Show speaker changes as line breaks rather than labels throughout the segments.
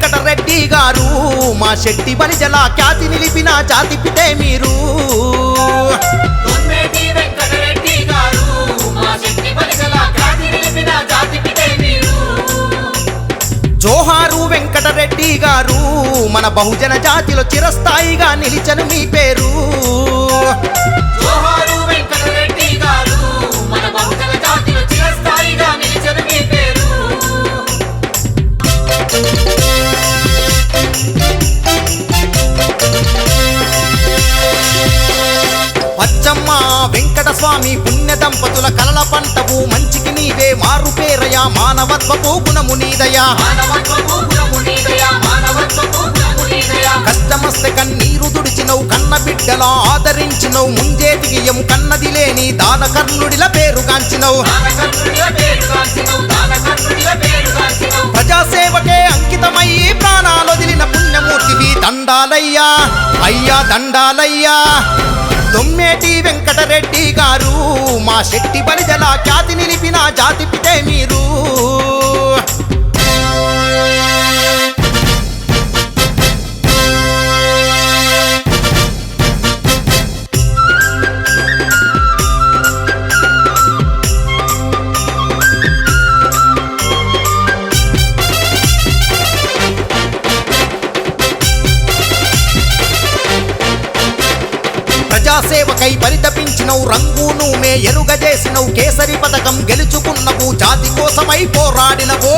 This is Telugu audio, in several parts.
వెంకటరెడ్డి గారు మా శెట్టి బలిజల ఖ్యాతి నిలిపిన జాతిపితే మీరు.
దొమ్మేటి వెంకటరెడ్డి గారు మా శెట్టి బలిజల ఖ్యాతి నిలిపిన జాతిపితే మీరు.
జోహారు వెంకటరెడ్డి గారు మన బహుజన జాతిలో చిరస్థాయిగా నిలిచను మీ పేరు.
జోహారు వెంకటరెడ్డి గారు మన బహుజన జాతిలో చిరస్థాయిగా నిలిచను మీ పేరు.
పచ్చమ్మ వెంకట స్వామి పుణ్య దంపతుల కలల పంటవు మంచికి నీవే మారు పేరయ మానవత్వపు గుణము నీదయా. కష్టమస్తే కన్నీరు దుడిచినవు కన్న బిడ్డలా ఆదరించినవు ముంజేతికి ఎము కన్నది లేని దానకర్ణుడిల పేరుగాంచినవు. ప్రజాసేవకే అంకితమయ్యి ప్రాణాలొదిలిన పుణ్యమూర్తివి దండాలయ్యా అయ్యా దండాలయ్యా. దొమ్మేటి వెంకటరెడ్డి గారు మా శెట్టి బలిజల ఖ్యాతి నిలిపిన జాతిపితే మీరు. ప్రజాసేవకై పరితపించినవు రంగును మే ఎరుగజేసినవు కేసరి పథకం గెలుచుకున్నవు జాతి కోసమై పోరాడినవు.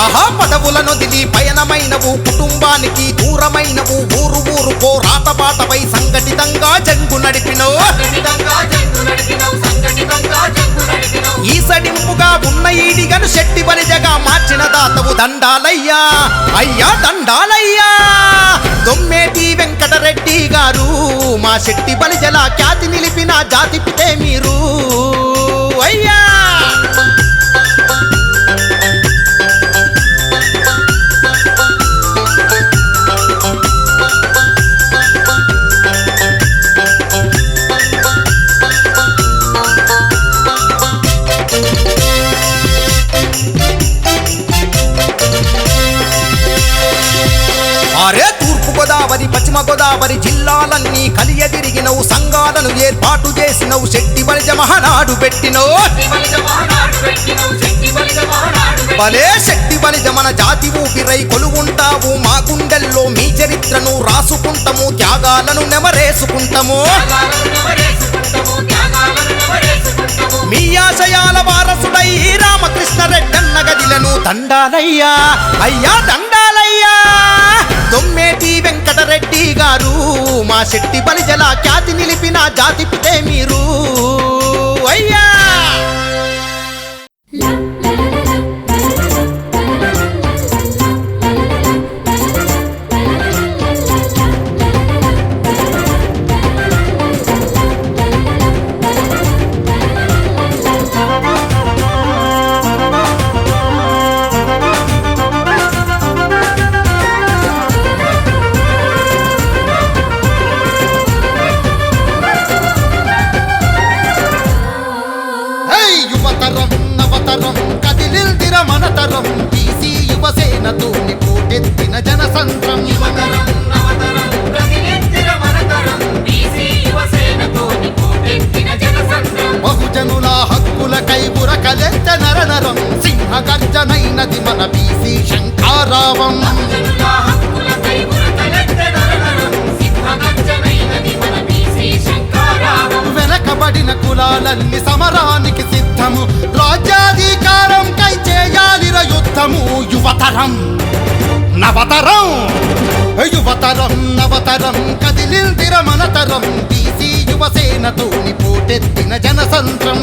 ఆహా పదవులను దిలి పయనమైనవు కుటుంబానికి దూరమైనవు ఊరు ఊరు పోరాట బాటపై సంఘటితంగా జంగు నడిపినవు. ఈసడింపుగా ఉన్న ఈడిగను శెట్టి బలిజగా మార్చిన దాతవు దండాలయ్యా అయ్యా దండాలయ్యా. దొమ్మేటి వెంకటరెడ్డి గారు మా శెట్టి బలిజల ఖ్యాతి నిలిపిన జాతిపితే మీరు అయ్యా. అరే తూర్పు గోదావరి పశ్చిమ గోదావరి జిల్లాలన్నీ కలియదిరిగినవు సంఘాలను ఏర్పాటు చేసినవు శెట్టి బలిజ మహానాడు పెట్టినవు. భలే శెట్టి బలిజ మన జాతి ఊపిరై కొలువుంటావు మా గుండెల్లో మీ చరిత్రను రాసుకుంటాము త్యాగాలను నెమరేసుకుంటాము. మీ ఆశయాల వారసుడై రామకృష్ణ రెడ్డన్న గదిలను దండాలయ్యా అయ్యా దండాలయ్యా. దొమ్మేటి వెంకటరెడ్డి గారు మా శెట్టి బలిజల ఖ్యాతి నిలిపిన జాతిపితే మీరు అయ్యా. మనతరం బీసీ యువసేనతో పోటెత్తిన జనసంద్రం. బహుజనుల హక్కులకై బురకలెత్త నరనరం సింహగర్జనైనది మన బీసీ శంఖారావం. వెనకబడిన కులాలన్నీ సమరానికి సిద్ధము రాజ్యాధికారం కై చేయాలిర యుద్ధము. యువతరం నవతరం యువతరం నవతరం కదిలిందిర మనతరం బీసీ యువసేనతో పోటెత్తిన జనసంద్రం.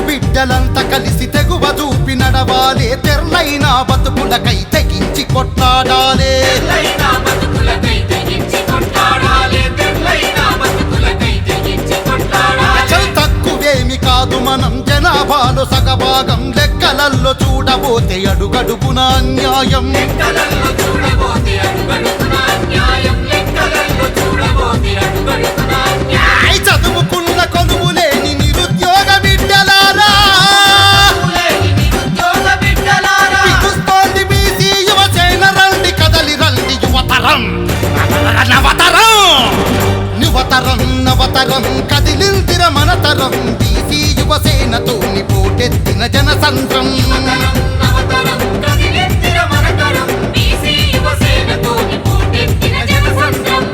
బిడ్డలంతా కలిసి తెగువ చూపి నడవాలే తెర్ల తెల్లైన బతుకులకై తెగించి కొట్లాడాలే
తెల్లైన బతుకులకై తెగించి కొట్లాడాలి తెల్లైన బతుకులకై తెగించి కొట్లాడాలి
చల్ తక్కువేమి కాదు మనం జనాభాలో సగభాగం లెక్కలల్లో చూడబోతే అడుగడుగున అన్యాయం
లెక్కలలో చూడబోతే అడుగడుగున అన్యాయం లెక్కలలో చూడబోతే అడుగడుగున అన్యాయం
ఐ చదువుకున్న కొలువులేని నిరుద్యోగ బిడ్డలారా
లేని నిరుద్యోగ బిడ్డలారా
పిలుస్తోంది బీసీ యువసేన రండి కదలి రండి యువతరం నవతరం నవతరం కదిలిందిర మనతరం బీసీ యువసేనతోని పోటెత్తిన జనసంద్రం
నవతరం నవతరం కదిలెత్తిన మనతరం బీసీ యువసేనతోని పోటెత్తిన జనసంద్రం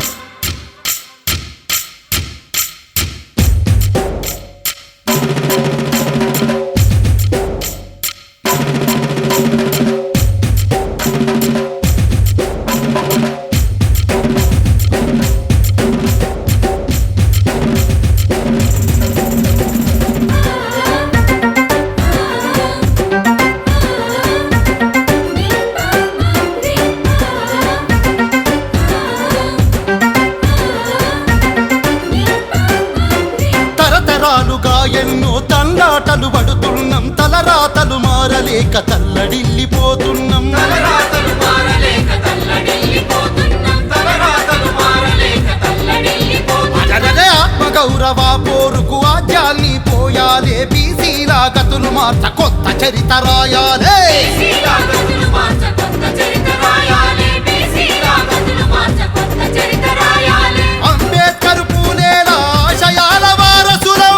తరతరాలుగా ఎన్నో తండాటలు పడుతున్నాం తలరాతలు మారలేక తల్లడిల్లిపోతున్నాం
తలరాతలు మారలేక తల్లడిల్లిపోతున్నాం తలరాతలు మారలేక తల్లడిల్లిపోతున్నాం
అదరే ఆత్మగౌరవ పోరుకు ఆజ్యాల్ని పోయాలే బీసీలా గతులు మార్చ కొత్త చరిత రాయాలే
బీసీలా గతులు మార్చ కొత్త చరిత్ర రాయాలి బీసీలా గతులు మార్చ కొత్త చరిత్ర రాయాలి
అంబేద్కర్ పూలేల ఆశయాల వారసులం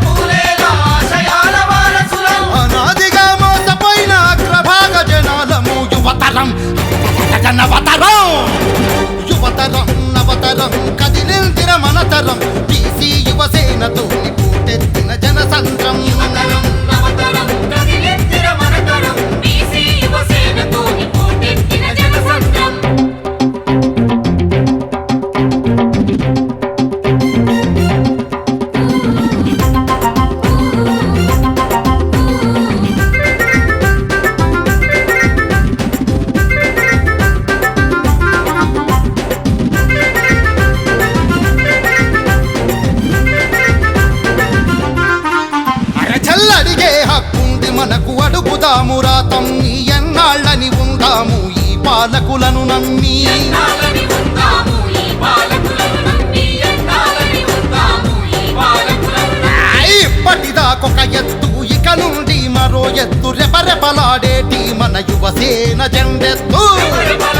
పూలేల ఆశయాల వారసులం
అనాదిగా మోసపోయిన అగ్రభాగ జనాలము యువతరం నవతరం కదిలిందిర మనతరం బీసీ యువసేనతోని పోటెత్తిన జనసంద్రం
నవతరం నవతరం కదిలెత్తిన మనతరం బీసీ యువసేనతోని పోటెత్తిన జనసంద్రం
అరచల్లడిగే హక్కుంది మనకు అడుగుదాము రాతం నీ ఎన్నాళ్ళని ఉందాము ఈ పాలకులను నమ్మి
ఎన్నాలని ఉందాము ఈ పాలకులను నమ్మి ఎన్నాలని ఉందాము ఈ పాలకులను నమ్మి
ఇప్పటిదాకొక ఎత్తు ఇక నుండి మరో ఎత్తు రెపరెపలాడేటి మన యువసేన జెండెత్తు
రెపరెపలాడేటి